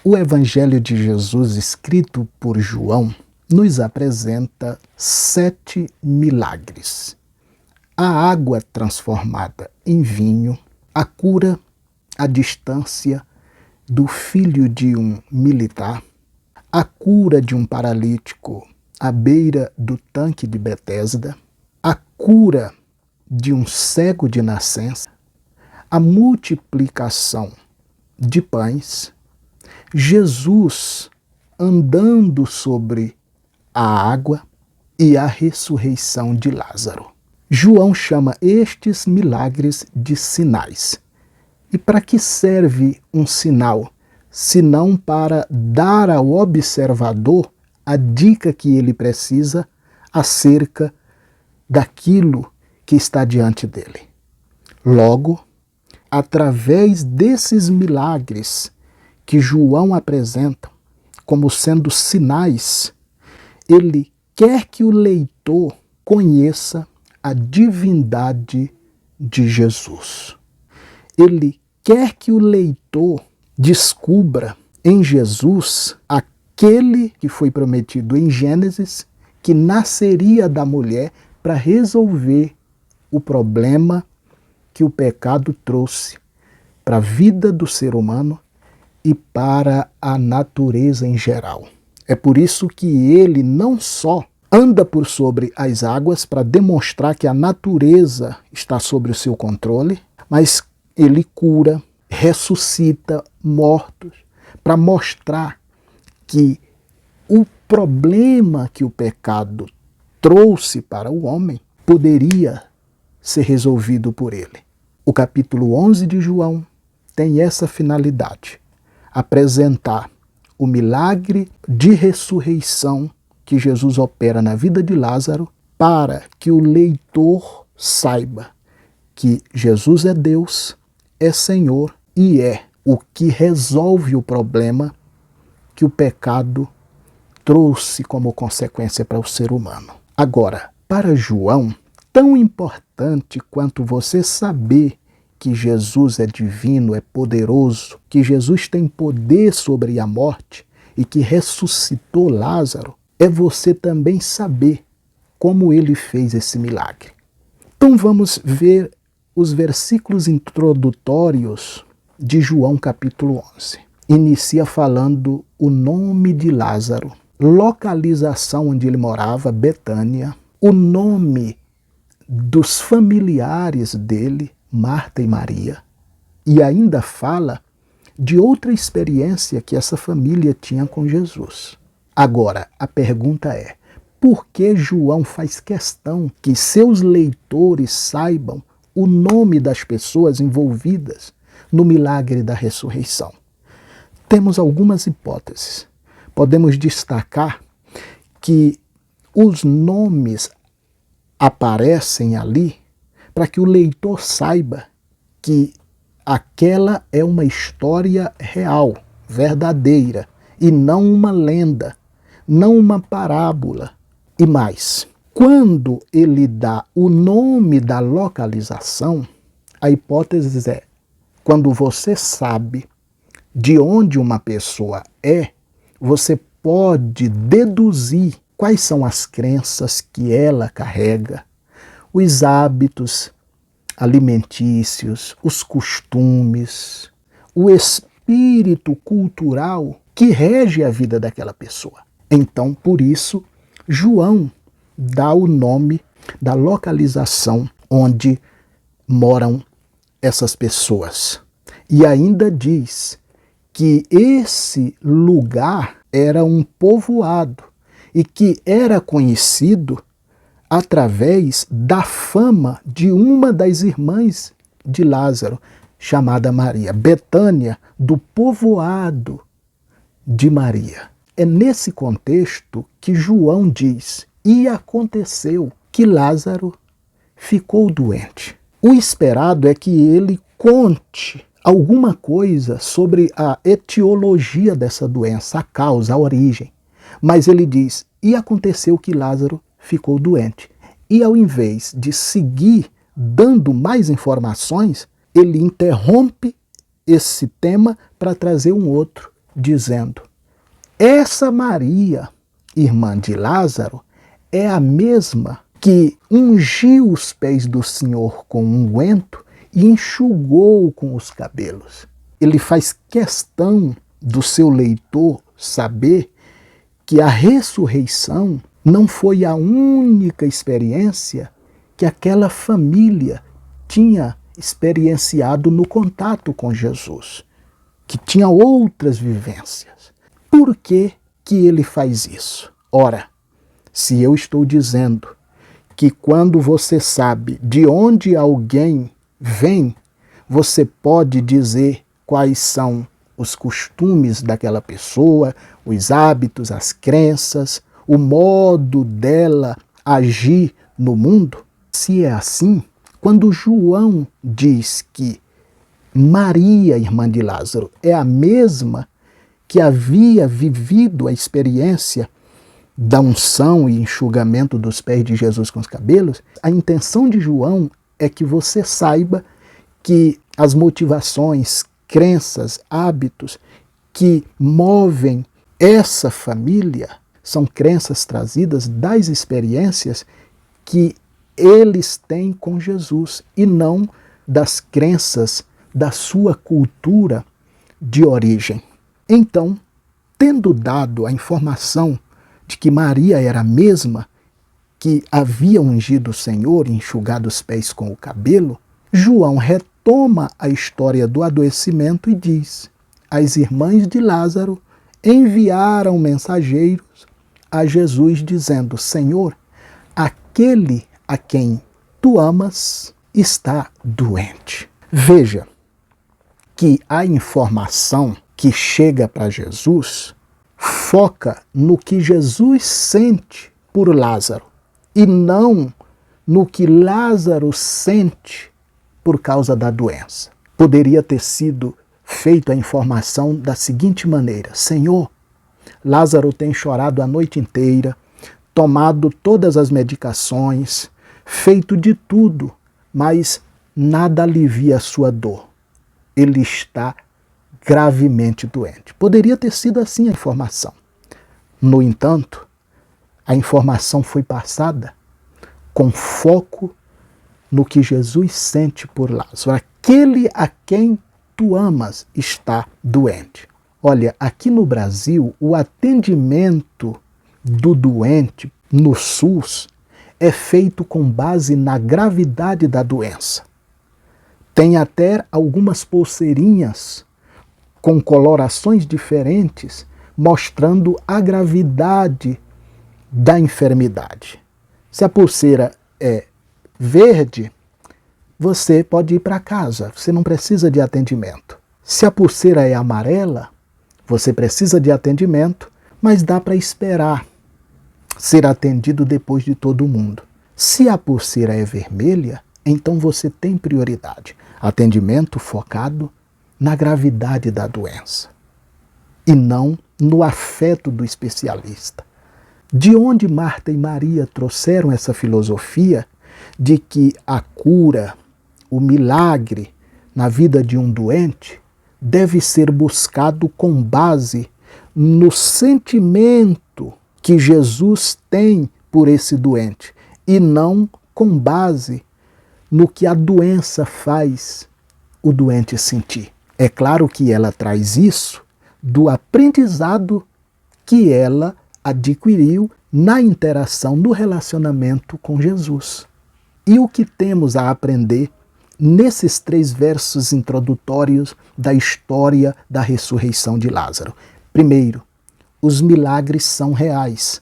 O Evangelho de Jesus, escrito por João, nos apresenta 7 milagres. A água transformada em vinho, a cura à distância do filho de um militar, a cura de um paralítico à beira do tanque de Betesda, a cura de um cego de nascença, a multiplicação de pães, Jesus andando sobre a água e a ressurreição de Lázaro. João chama estes milagres de sinais. E para que serve um sinal, senão para dar ao observador a dica que ele precisa acerca daquilo que está diante dele? Logo, através desses milagres que João apresenta como sendo sinais, ele quer que o leitor conheça a divindade de Jesus. Ele quer que o leitor descubra em Jesus aquele que foi prometido em Gênesis, que nasceria da mulher para resolver o problema que o pecado trouxe para a vida do ser humano e para a natureza em geral. É por isso que ele não só anda por sobre as águas para demonstrar que a natureza está sob o seu controle, mas ele cura, ressuscita mortos, para mostrar que o problema que o pecado trouxe para o homem poderia ser resolvido por ele. O capítulo 11 de João tem essa finalidade: apresentar o milagre de ressurreição que Jesus opera na vida de Lázaro, para que o leitor saiba que Jesus é Deus, é Senhor e é o que resolve o problema que o pecado trouxe como consequência para o ser humano. Agora, para João, tão importante quanto você saber que Jesus é divino, é poderoso, que Jesus tem poder sobre a morte e que ressuscitou Lázaro, é você também saber como ele fez esse milagre. Então vamos ver os versículos introdutórios de João capítulo 11. Inicia falando o nome de Lázaro, localização onde ele morava, Betânia, o nome dos familiares dele, Marta e Maria, e ainda fala de outra experiência que essa família tinha com Jesus. Agora, a pergunta é: por que João faz questão que seus leitores saibam o nome das pessoas envolvidas no milagre da ressurreição? Temos algumas hipóteses. Podemos destacar que os nomes aparecem ali para que o leitor saiba que aquela é uma história real, verdadeira, e não uma lenda, não uma parábola. E mais, quando ele dá o nome da localização, a hipótese é: quando você sabe de onde uma pessoa é, você pode deduzir quais são as crenças que ela carrega, os hábitos alimentícios, os costumes, o espírito cultural que rege a vida daquela pessoa. Então, por isso, João dá o nome da localização onde moram essas pessoas. E ainda diz que esse lugar era um povoado e que era conhecido através da fama de uma das irmãs de Lázaro, chamada Maria, Betânia, do povoado de Maria. É nesse contexto que João diz: e aconteceu que Lázaro ficou doente. O esperado é que ele conte alguma coisa sobre a etiologia dessa doença, a causa, a origem. Mas ele diz: e aconteceu que Lázaro ficou doente. E ao invés de seguir dando mais informações, ele interrompe esse tema para trazer um outro, dizendo: essa Maria, irmã de Lázaro, é a mesma que ungiu os pés do Senhor com unguento e enxugou com os cabelos. Ele faz questão do seu leitor saber que a ressurreição não foi a única experiência que aquela família tinha experienciado no contato com Jesus, que tinha outras vivências. Por que ele faz isso? Ora, se eu estou dizendo que quando você sabe de onde alguém vem, você pode dizer quais são os costumes daquela pessoa, os hábitos, as crenças, o modo dela agir no mundo. Se é assim, quando João diz que Maria, irmã de Lázaro, é a mesma que havia vivido a experiência da unção e enxugamento dos pés de Jesus com os cabelos, a intenção de João é que você saiba que as motivações, crenças, hábitos que movem essa família são crenças trazidas das experiências que eles têm com Jesus e não das crenças da sua cultura de origem. Então, tendo dado a informação de que Maria era a mesma que havia ungido o Senhor e enxugado os pés com o cabelo, João retoma a história do adoecimento e diz: as irmãs de Lázaro enviaram mensageiros a Jesus dizendo: Senhor, aquele a quem tu amas está doente. Veja que a informação que chega para Jesus foca no que Jesus sente por Lázaro e não no que Lázaro sente por causa da doença. Poderia ter sido feita a informação da seguinte maneira: Senhor, Lázaro tem chorado a noite inteira, tomado todas as medicações, feito de tudo, mas nada alivia a sua dor. Ele está gravemente doente. Poderia ter sido assim a informação. No entanto, a informação foi passada com foco no que Jesus sente por Lázaro. Aquele a quem tu amas está doente. Olha, aqui no Brasil, o atendimento do doente no SUS é feito com base na gravidade da doença. Tem até algumas pulseirinhas com colorações diferentes, mostrando a gravidade da enfermidade. Se a pulseira é verde, você pode ir para casa, você não precisa de atendimento. Se a pulseira é amarela, você precisa de atendimento, mas dá para esperar ser atendido depois de todo mundo. Se a pulseira é vermelha, então você tem prioridade. Atendimento focado na gravidade da doença e não no afeto do especialista. De onde Marta e Maria trouxeram essa filosofia de que a cura, o milagre na vida de um doente deve ser buscado com base no sentimento que Jesus tem por esse doente e não com base no que a doença faz o doente sentir. É claro que ela traz isso do aprendizado que ela adquiriu na interação, no relacionamento com Jesus. E o que temos a aprender nesses 3 versos introdutórios da história da ressurreição de Lázaro? Primeiro, os milagres são reais.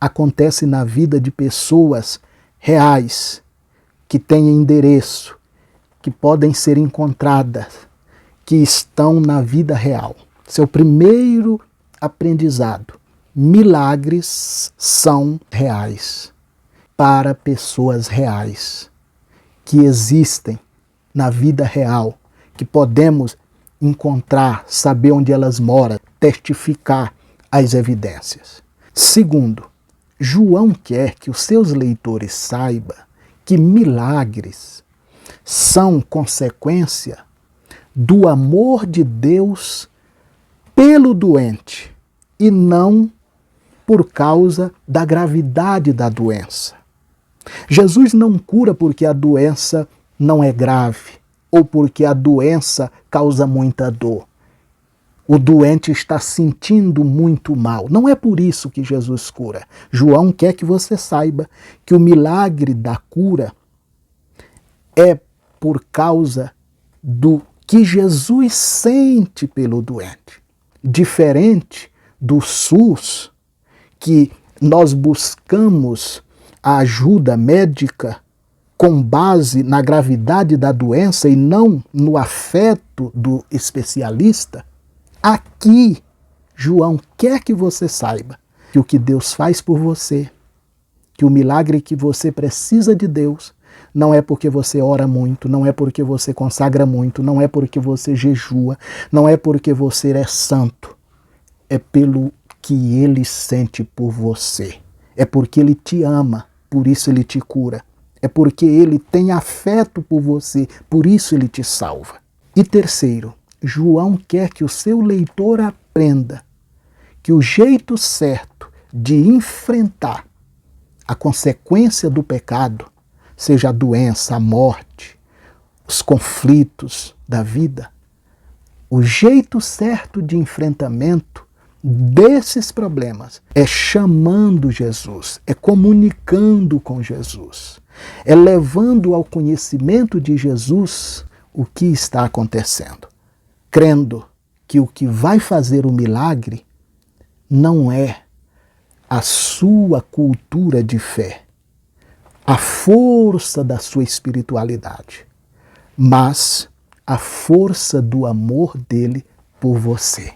Acontecem na vida de pessoas reais, que têm endereço, que podem ser encontradas, que estão na vida real. Esse é o primeiro aprendizado. Milagres são reais para pessoas reais, que existem na vida real, que podemos encontrar, saber onde elas moram, testificar as evidências. Segundo, João quer que os seus leitores saibam que milagres são consequência do amor de Deus pelo doente e não por causa da gravidade da doença. Jesus não cura porque a doença não é grave ou porque a doença causa muita dor. O doente está sentindo muito mal. Não é por isso que Jesus cura. João quer que você saiba que o milagre da cura é por causa do que Jesus sente pelo doente. Diferente do SUS, que nós buscamos a ajuda médica com base na gravidade da doença e não no afeto do especialista, aqui João quer que você saiba que o que Deus faz por você, que o milagre que você precisa de Deus, não é porque você ora muito, não é porque você consagra muito, não é porque você jejua, não é porque você é santo, é pelo que Ele sente por você. É porque Ele te ama, por isso Ele te cura. É porque Ele tem afeto por você, por isso Ele te salva. E terceiro, João quer que o seu leitor aprenda que o jeito certo de enfrentar a consequência do pecado, seja a doença, a morte, os conflitos da vida, o jeito certo de enfrentamento desses problemas é chamando Jesus, é comunicando com Jesus, é levando ao conhecimento de Jesus o que está acontecendo, crendo que o que vai fazer o milagre não é a sua cultura de fé, a força da sua espiritualidade, mas a força do amor dele por você.